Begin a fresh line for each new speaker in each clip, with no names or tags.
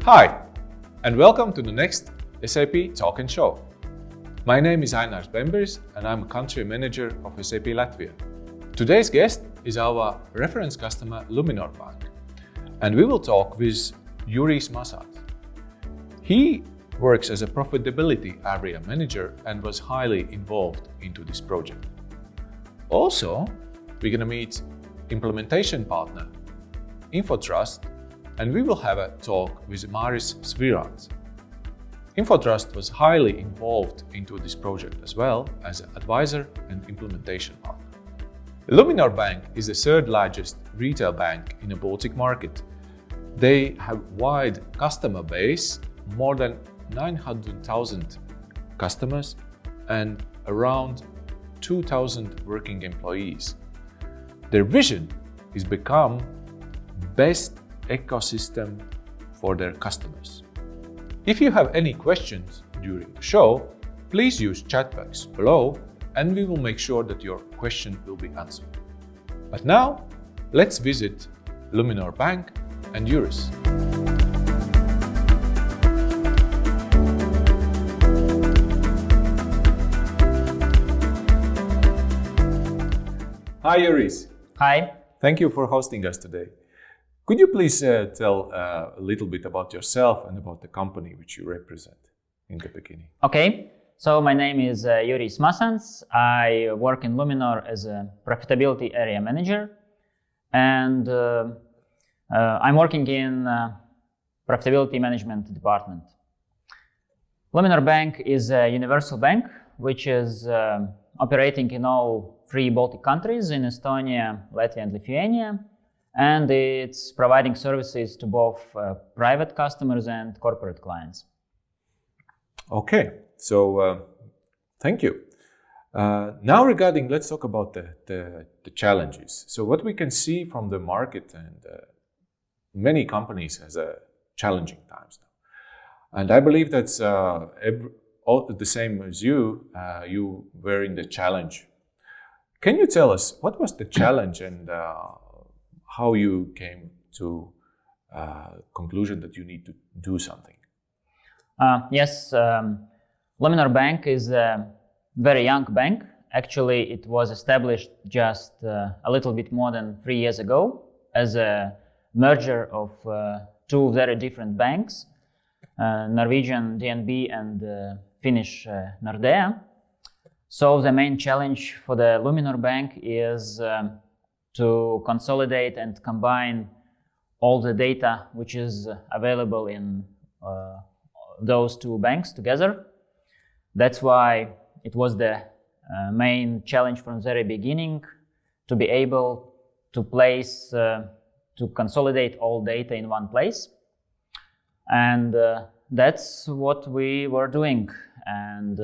Hi, and welcome to the next SAP Talk Show. My name is Jurijs Māsāns, and I'm a country manager of SAP Latvia. Today's guest is our reference customer Luminor Bank, and we will talk with Jurijs Māsāns. He works as a profitability area manager and was highly involved into this project. Also, we're going to meet implementation partner Infotrust, and we will have a talk with Māris Svilāns. Infotrust was highly involved into this project as well as an advisor and implementation partner. Luminor Bank is the third largest retail bank in the Baltic market. They have wide customer base, more than 900,000 customers and around 2,000 working employees. Their vision is become best ecosystem for their customers. If you have any questions during the show, please use chat box below and we will make sure that your question will be answered. But now, let's visit Luminor Bank and Jurijs. Hi Jurijs.
Hi.
Thank you for hosting us today. Could you please tell a little bit about yourself and about the company which you represent in the beginning?
Okay, so my name is Jurijs Māsāns. I work in Luminor as a profitability area manager, and I'm working in profitability management department. Luminor Bank is a universal bank which is operating in all three Baltic countries, in Estonia, Latvia and Lithuania. And it's providing services to both private customers and corporate clients.
Okay, so thank you. Now regarding, let's talk about the challenges. So what we can see from the market, and many companies has a challenging times now. And I believe that's all the same as you were in the challenge. Can you tell us what was the challenge and how you came to conclusion that you need to do something?
Yes, Luminor Bank is a very young bank. Actually, it was established just a little bit more than 3 years ago as a merger of two very different banks, Norwegian DNB and Finnish Nordea. So the main challenge for the Luminor Bank is to consolidate and combine all the data which is available in those two banks together. That's why it was the main challenge from the very beginning, to be able to to consolidate all data in one place. And that's what we were doing. And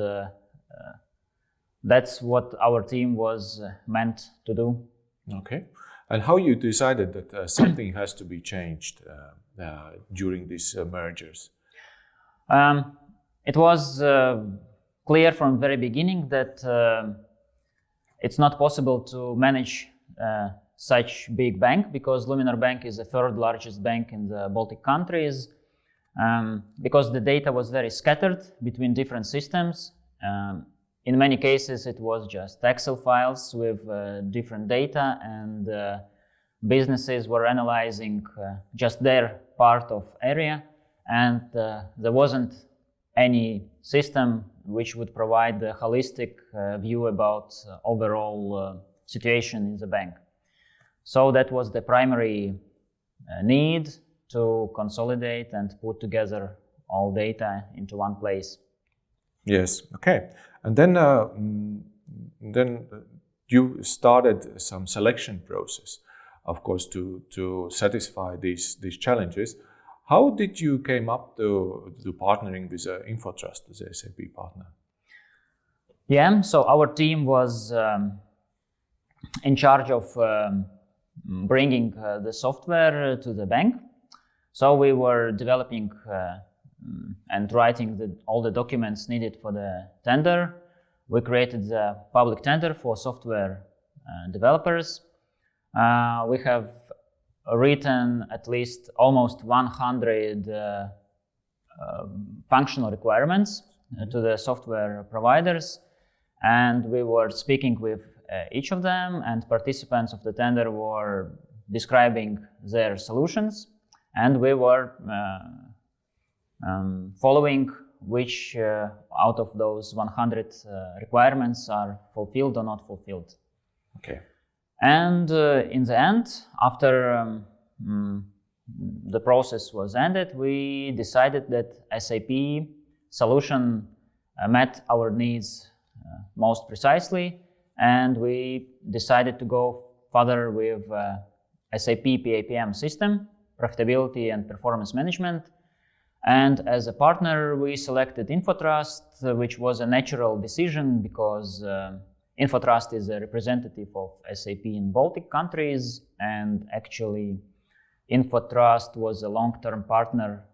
that's what our team was meant to do.
Okay. And how you decided that something has to be changed during these mergers?
It was clear from the very beginning that it's not possible to manage such big bank, because Luminor Bank is the third largest bank in the Baltic countries, because the data was very scattered between different systems. In many cases, it was just Excel files with different data, and businesses were analyzing just their part of area, and there wasn't any system which would provide the holistic view about overall situation in the bank. So that was the primary need, to consolidate and put together all data into one place.
Yes. Okay. And then you started some selection process, of course, to satisfy these challenges. How did you came up to partnering with Infotrust as a SAP partner?
Yeah. So our team was in charge of bringing the software to the bank. So we were developing and writing all the documents needed for the tender. We created the public tender for software developers. We have written at least almost 100 functional requirements to the software providers, and we were speaking with each of them, and participants of the tender were describing their solutions, and we were following which out of those 100 requirements are fulfilled or not fulfilled.
Okay.
And in the end, after the process was ended, we decided that SAP solution met our needs most precisely, and we decided to go further with SAP PAPM system, Profitability and Performance Management. And as a partner, we selected Infotrust, which was a natural decision because Infotrust is a representative of SAP in Baltic countries, and actually Infotrust was a long-term partner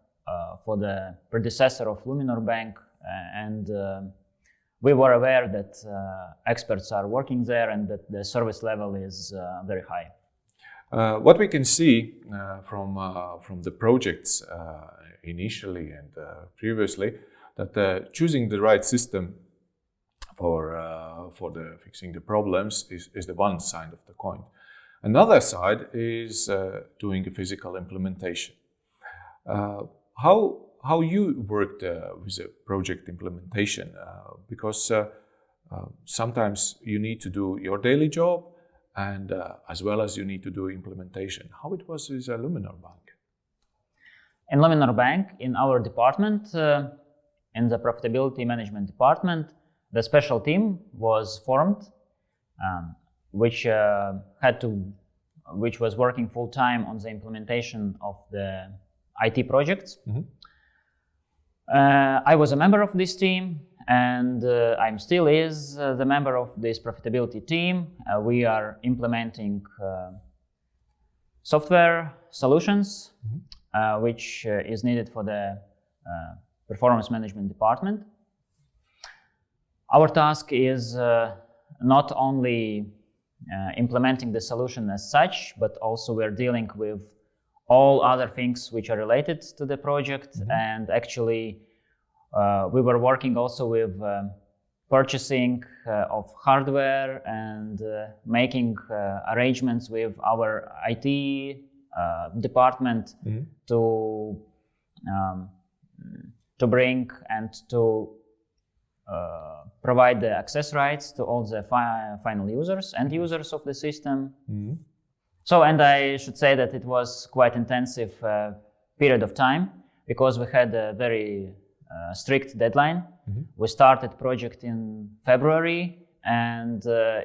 for the predecessor of Luminor Bank, and we were aware that experts are working there and that the service level is very high.
What we can see from the projects initially and previously, that choosing the right system for the fixing the problems is the one side of the coin. Another side is doing a physical implementation. How you worked with a project implementation? Because sometimes you need to do your daily job, and as well as you need to do implementation. How it was with Luminor Bank?
In Luminor Bank, in our department, in the profitability management department, the special team was formed, which was working full time on the implementation of the IT projects. Mm-hmm. I was a member of this team, and I'm still the member of this profitability team. We are implementing software solutions, mm-hmm. Which is needed for the performance management department. Our task is not only implementing the solution as such, but also we're dealing with all other things which are related to the project. Mm-hmm. And actually, we were working also with purchasing of hardware and making arrangements with our IT department, mm-hmm. to bring and to provide the access rights to all the final users and users of the system. Mm-hmm. So, and I should say that it was quite intensive period of time because we had a very strict deadline. Mm-hmm. We started project in February, and the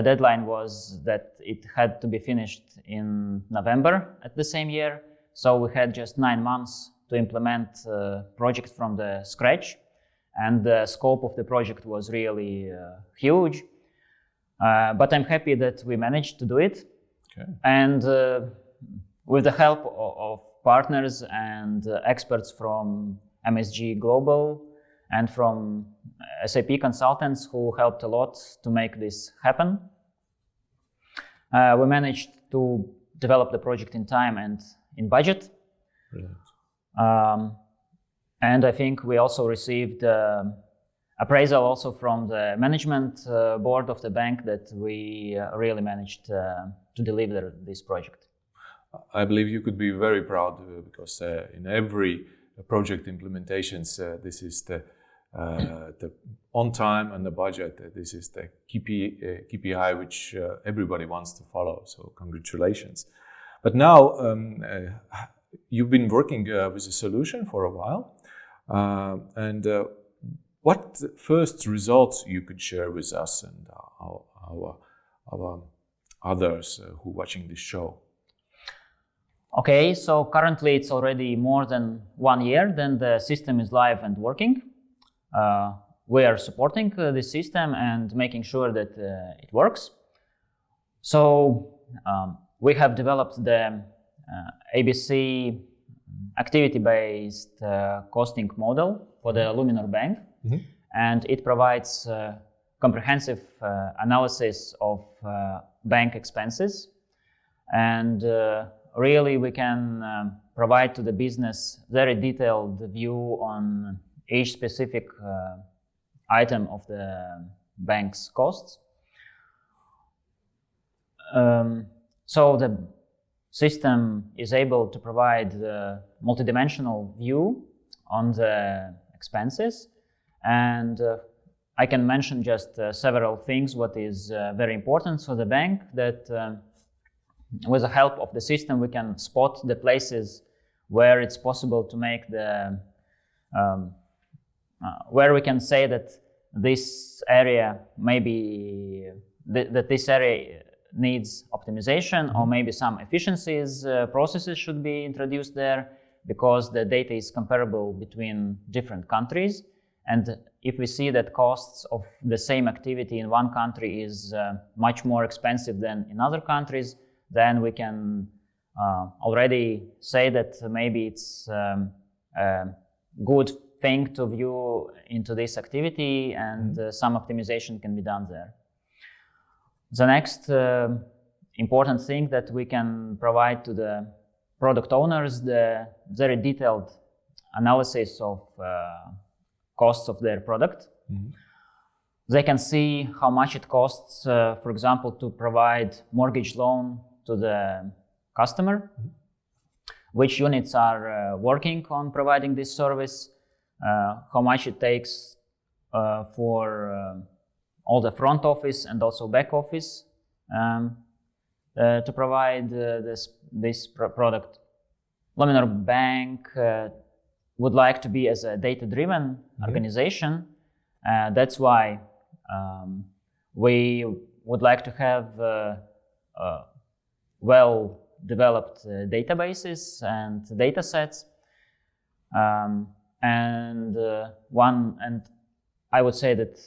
deadline was that it had to be finished in November at the same year. So we had just 9 months to implement project from the scratch, and the scope of the project was really huge. But I'm happy that we managed to do it. Okay. And with the help of partners and experts from MSG Global and from SAP consultants who helped a lot to make this happen, we managed to develop the project in time and in budget. Brilliant. And I think we also received appraisal also from the management board of the bank that we really managed to deliver this project.
I believe you could be very proud because in every project implementations, this is the on time and the budget. This is the KPI which everybody wants to follow. So congratulations. But now you've been working with a solution for a while, and what first results you could share with us and our others who are watching this show?
Okay, so currently it's already more than 1 year then the system is live and working. We are supporting the system and making sure that it works. So we have developed the ABC activity-based costing model for the Luminor Bank. Mm-hmm. And it provides comprehensive analysis of bank expenses. And really we can provide to the business very detailed view on each specific item of the bank's costs. So the system is able to provide a multidimensional view on the expenses, and I can mention just several things what is very important for the bank, that with the help of the system we can spot the places where it's possible to make the where we can say that this area maybe that this area needs optimization, or maybe some efficiencies processes should be introduced there, because the data is comparable between different countries. And if we see that costs of the same activity in one country is much more expensive than in other countries, then we can already say that maybe it's a good thing to view into this activity, and some optimization can be done there. The next important thing that we can provide to the product owners, the very detailed analysis of costs of their product. They can see how much it costs, for example, to provide mortgage loan to the customer, which units are working on providing this service, how much it takes for all the front office and also back office to provide this product. Luminor Bank would like to be as a data-driven organization. That's why we would like to have well-developed databases and data sets. And I would say that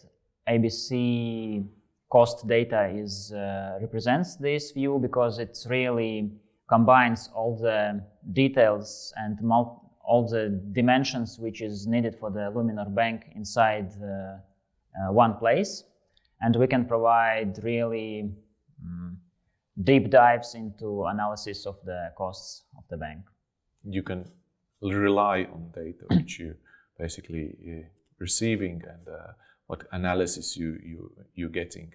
ABC cost data represents this view, because it really combines all the details and all the dimensions which is needed for the Luminor Bank inside one place, and we can provide really deep dives into analysis of the costs of the bank.
You can rely on data which you basically receiving, and what analysis you're getting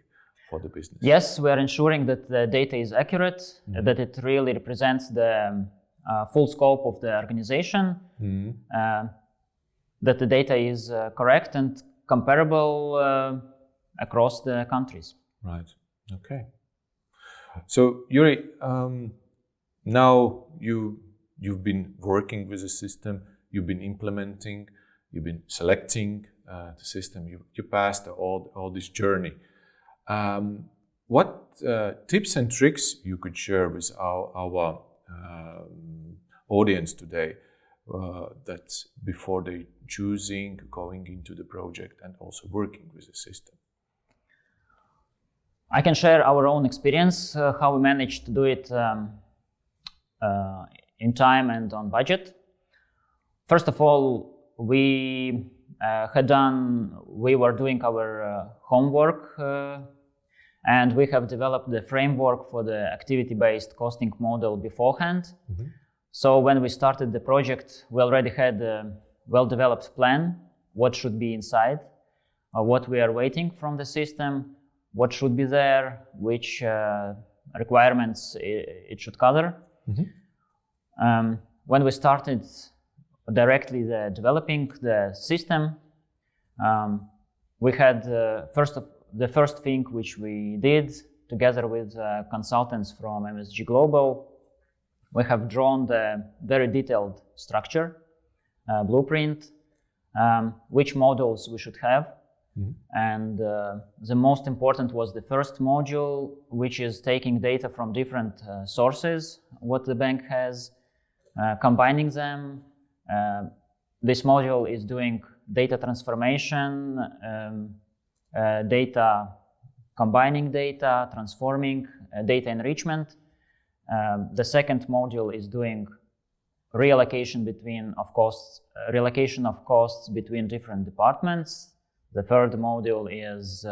for the business.
Yes, we are ensuring that the data is accurate, that it really represents the full scope of the organization, that the data is correct and comparable across the countries.
Right. Okay. So Juri, now you've been working with the system, you've been implementing, you've been selecting the system. You passed all this journey. What tips and tricks you could share with our audience today, that before they choosing going into the project and also working with the system?
I can share our own experience, how we managed to do it in time and on budget. First of all, we were doing our homework, and we have developed the framework for the activity-based costing model beforehand. So when we started the project, we already had a well-developed plan, what should be inside, what we are waiting from the system, what should be there, which requirements it should cover. When we started directly developing the system, we had the first thing which we did together with consultants from MSG Global. We have drawn the very detailed structure, blueprint, which modules we should have. And the most important was the first module, which is taking data from different sources, what the bank has, combining them. This module is doing data transformation, combining data, transforming, data enrichment. The second module is doing reallocation of costs between different departments. The third module is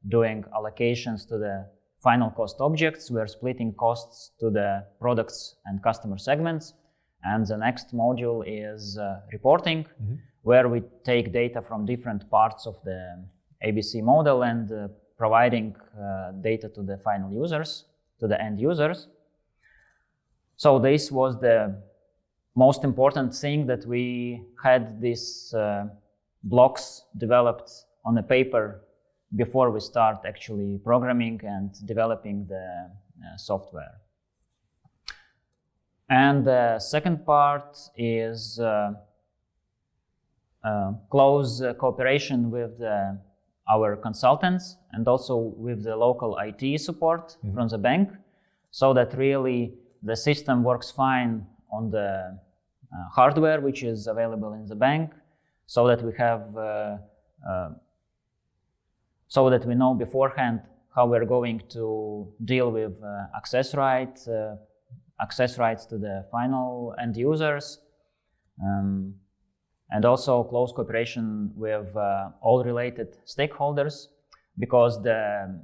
doing allocations to the final cost objects. We're splitting costs to the products and customer segments. And the next module is reporting, where we take data from different parts of the ABC model and providing data to the final users, to the end users. So this was the most important thing, that we had these blocks developed on a paper before we start actually programming and developing the software. And the second part is close cooperation with our consultants and also with the local IT support from the bank, so that really the system works fine on the hardware which is available in the bank, so that we have so that we know beforehand how we're going to deal with access rights to the final end users, and also close cooperation with all related stakeholders, because the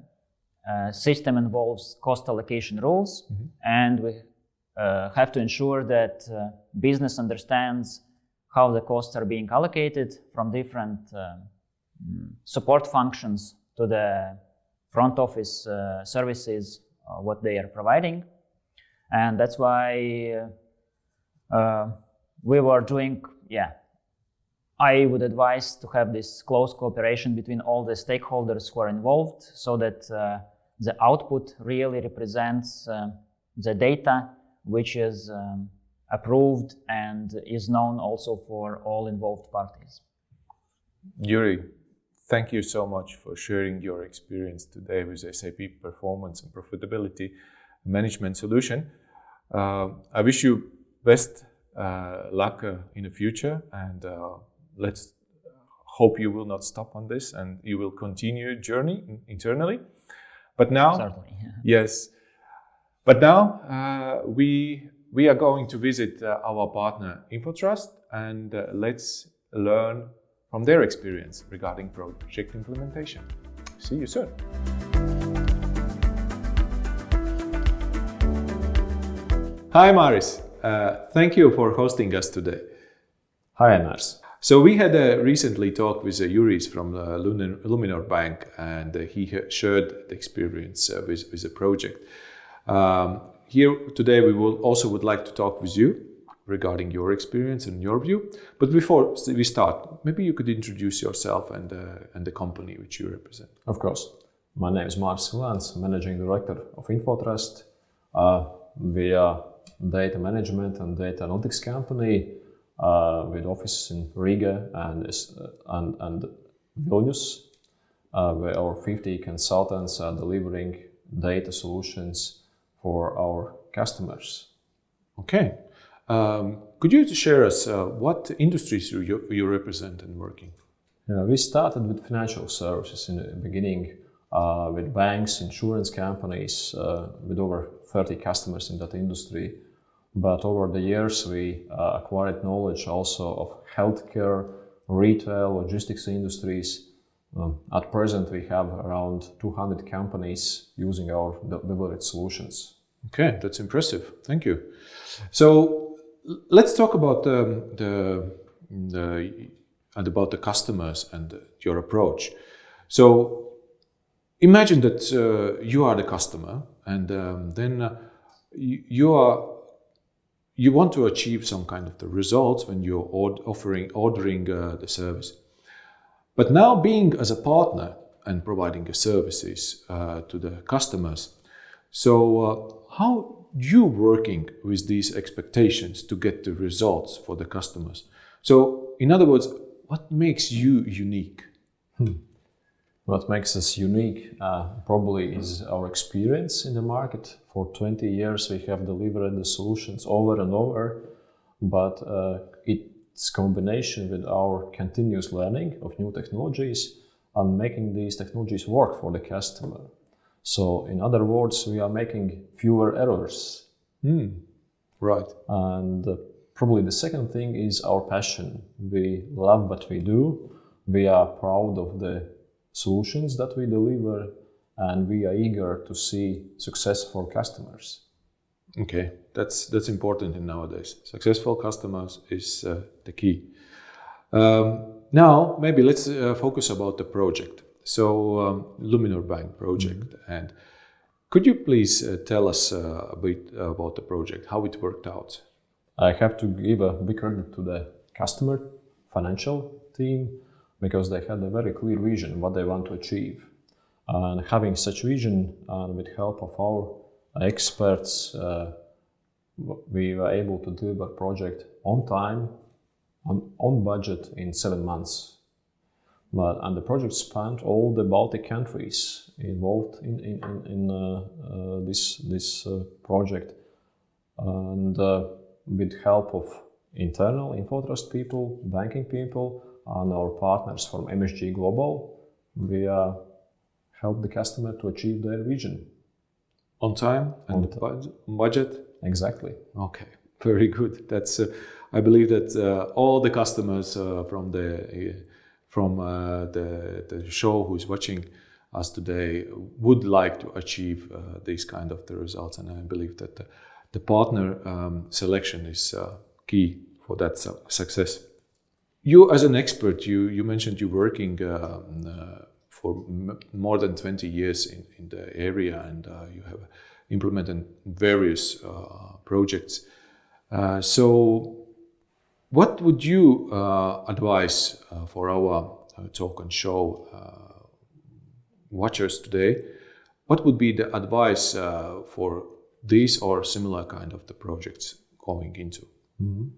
system involves cost allocation rules, and we have to ensure that business understands how the costs are being allocated from different support functions to the front office services, what they are providing. And that's why we were doing, I would advise to have this close cooperation between all the stakeholders who are involved, so that the output really represents the data which is approved and is known also for all involved parties.
Juri, thank you so much for sharing your experience today with SAP Performance and Profitability Management Solution. I wish you best luck in the future, and let's hope you will not stop on this and you will continue your journey internally. But now,
certainly,
yes. But now we are going to visit our partner Infotrust, and let's learn from their experience regarding project implementation. See you soon. Hi Māris, thank you for hosting us today.
Hi Māris.
So we had a recently talk with Jurijs from Luminor Bank, and he shared the experience with the project. Here today we would like to talk with you regarding your experience and your view. But before we start, maybe you could introduce yourself and the company which you represent.
Of course. My name is Māris Svilāns, Managing Director of Infotrust. We are data management and data analytics company with offices in Riga and Vilnius, where our 50 consultants are delivering data solutions for our customers.
Okay. Could you share us what industries you represent and working?
We started with financial services in the beginning, with banks, insurance companies, with over 30 customers in that industry. But over the years, we acquired knowledge also of healthcare, retail, logistics industries. At present, we have around 200 companies using our delivered solutions.
Okay, that's impressive. Thank you. So let's talk about about the customers and your approach. So imagine that you are the customer, and then you want to achieve some kind of the results when you're ordering the service. But now, being as a partner and providing the services to the customers, so how you working with these expectations to get the results for the customers? So, in other words, what makes you unique?
What makes us unique probably is our experience in the market. For 20 years we have delivered the solutions over and over, but it's combination with our continuous learning of new technologies and making these technologies work for the customer. So in other words, we are making fewer errors.
Right.
And probably the second thing is our passion. We love what we do. We are proud of the solutions that we deliver, and we are eager to see successful customers.
Okay, that's important in nowadays. Successful customers is the key. Now, maybe let's focus about the project. So, Luminor Bank project, and could you please tell us a bit about the project, how it worked out?
I have to give a big credit to the customer financial team, because they had a very clear vision what they want to achieve. And having such vision, with help of our experts, we were able to deliver project on time, on budget in 7 months. And the project spanned all the Baltic countries involved in this project. And with help of internal Infotrust people, banking people, and our partners from MSG Global, we help the customer to achieve their vision.
On time and budget?
Exactly.
Okay, very good. That's I believe that all the customers from the show who is watching us today would like to achieve these kind of the results, and I believe that the partner selection is key for that success. You, as an expert, you mentioned you're working for more than 20 years in the area, and you have implemented various projects. So what would you advise for our talk and show watchers today? What would be the advice for these or similar kind of the projects going into?
Mm-hmm.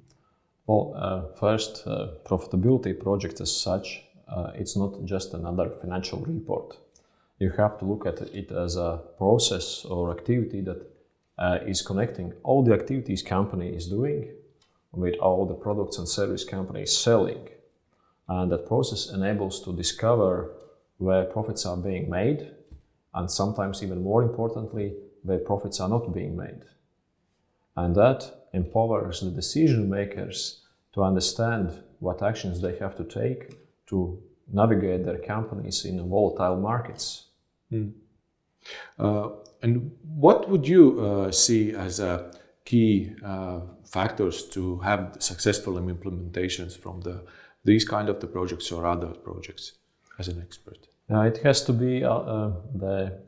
Well, first, profitability project as such, it's not just another financial report. You have to look at it as a process or activity that is connecting all the activities company is doing with all the products and service company is selling. And that process enables to discover where profits are being made, and sometimes even more importantly, where profits are not being made. And that empowers the decision makers to understand what actions they have to take to navigate their companies in volatile markets.
Mm. And what would you see as a key factors to have successful implementations from these kind of the projects or other projects as an expert?
It has to be the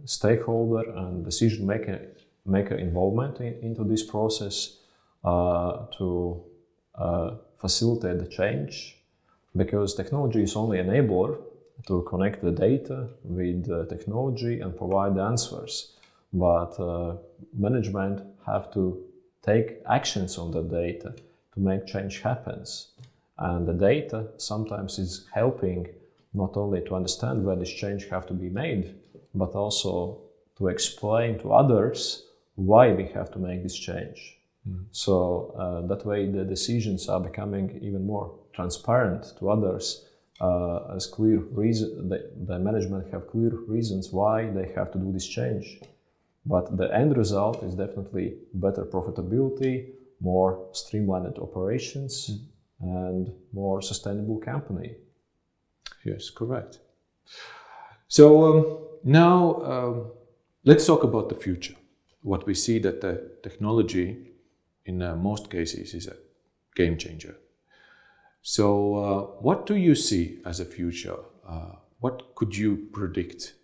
stakeholder and decision maker involvement into this process to facilitate the change, because technology is only an enabler to connect the data with the technology and provide the answers. But management have to take actions on the data to make change happens. And the data sometimes is helping not only to understand where this change have to be made, but also to explain to others why we have to make this change. Mm. So that way the decisions are becoming even more transparent to others, as clear reason the management have clear reasons why they have to do this change. But the end result is definitely better profitability, more streamlined operations, and more sustainable company.
Yes, correct. So now let's talk about the future. What we see that the technology in most cases is a game changer. So what do you see as a future? What could you predict?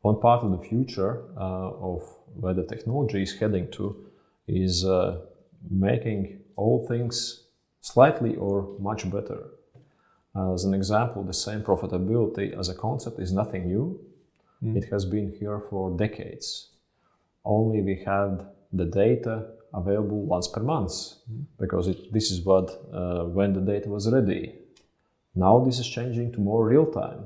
One part of the future of where the technology is heading to is making all things slightly or much better. As an example, the same profitability as a concept is nothing new. Mm. It has been here for decades. Only we had the data available once per month, because this is what when the data was ready. Now this is changing to more real time.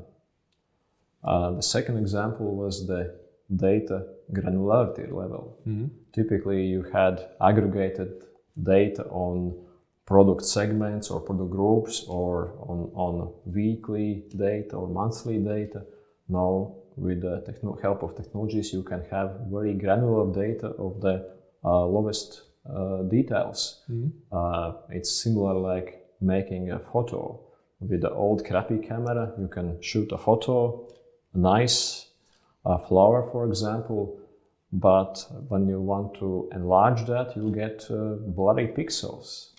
The second example was the data granularity level. Mm-hmm. Typically you had aggregated data on product segments or product groups or on weekly data or monthly data. Now with the help of technologies you can have very granular data of the lowest details. Mm-hmm. It's similar like making a photo. With the old crappy camera you can shoot a photo nice, flower, for example. But when you want to enlarge that, you get blurry pixels.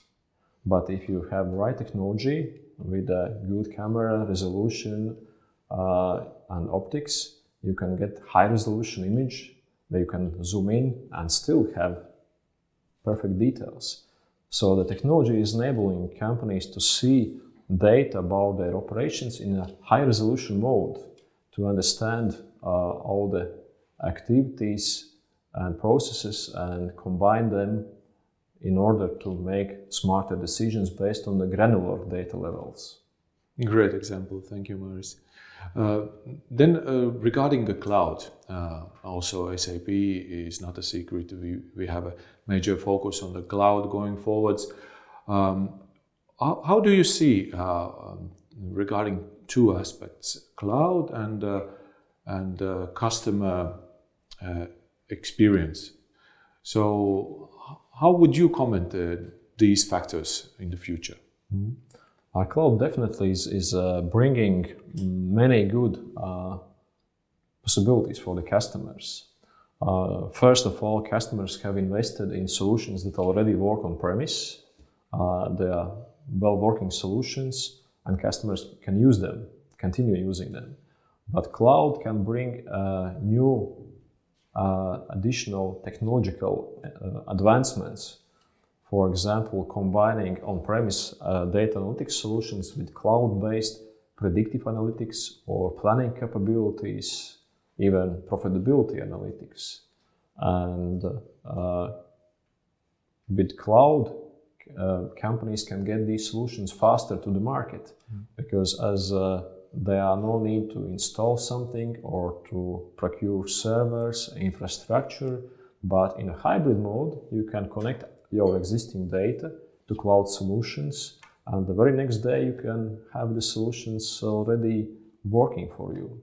But if you have right technology with a good camera resolution and optics, you can get high resolution image where you can zoom in and still have perfect details. So the technology is enabling companies to see data about their operations in a high resolution mode, to understand all the activities and processes and combine them in order to make smarter decisions based on the granular data levels.
Great example. Thank you, Māris. Then regarding the cloud, also SAP is not a secret. We have a major focus on the cloud going forwards. How do you see regarding two aspects, cloud and customer experience? So how would you comment these factors in the future?
Mm-hmm. Our cloud definitely is bringing many good possibilities for the customers. First of all, customers have invested in solutions that already work on premise. They are well-working solutions, and customers can use them, continue using them. But cloud can bring new additional technological advancements. For example, combining on-premise data analytics solutions with cloud-based predictive analytics or planning capabilities, even profitability analytics. And with cloud, companies can get these solutions faster to the market, because as there are no need to install something or to procure servers, infrastructure, but in a hybrid mode, you can connect your existing data to cloud solutions, and the very next day you can have the solutions already working for you.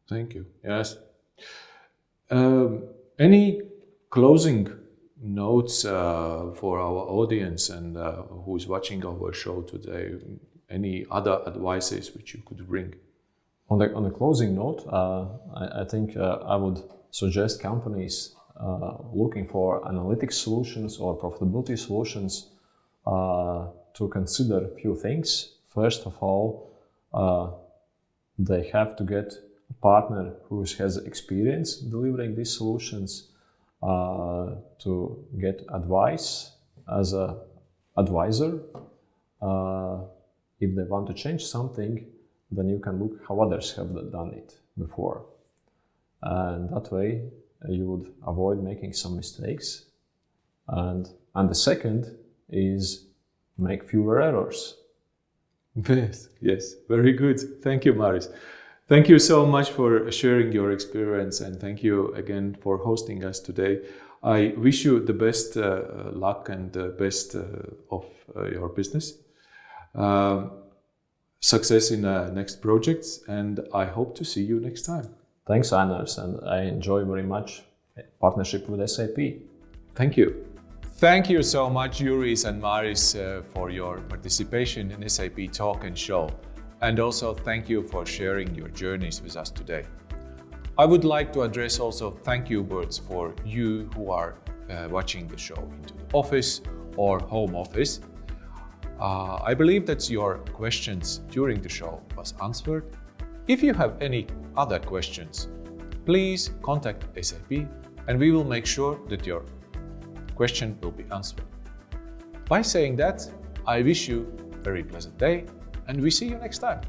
Thank you. Yes. Any closing notes for our audience and who's watching our show today? Any other advices which you could bring?
On the closing note, I think I would suggest companies looking for analytics solutions or profitability solutions to consider a few things. First of all, they have to get a partner who has experience delivering these solutions, to get advice as an advisor. If they want to change something, then you can look how others have done it before. And that way you would avoid making some mistakes. And the second is make fewer errors. Yes,
very good. Thank you, Māris. Thank you so much for sharing your experience, and thank you again for hosting us today. I wish you the best luck and the best of your business. Success in next projects, and I hope to see you next time.
Thanks, Ainars, and I enjoy very much partnership with SAP.
Thank you. Thank you so much, Jurijs and Māris, for your participation in SAP Talk and Show. And also thank you for sharing your journeys with us today. I would like to address also thank you words for you who are watching the show into the office or home office. I believe that your questions during the show was answered. If you have any other questions, please contact SAP and we will make sure that your question will be answered. By saying that, I wish you a very pleasant day and we see you next time.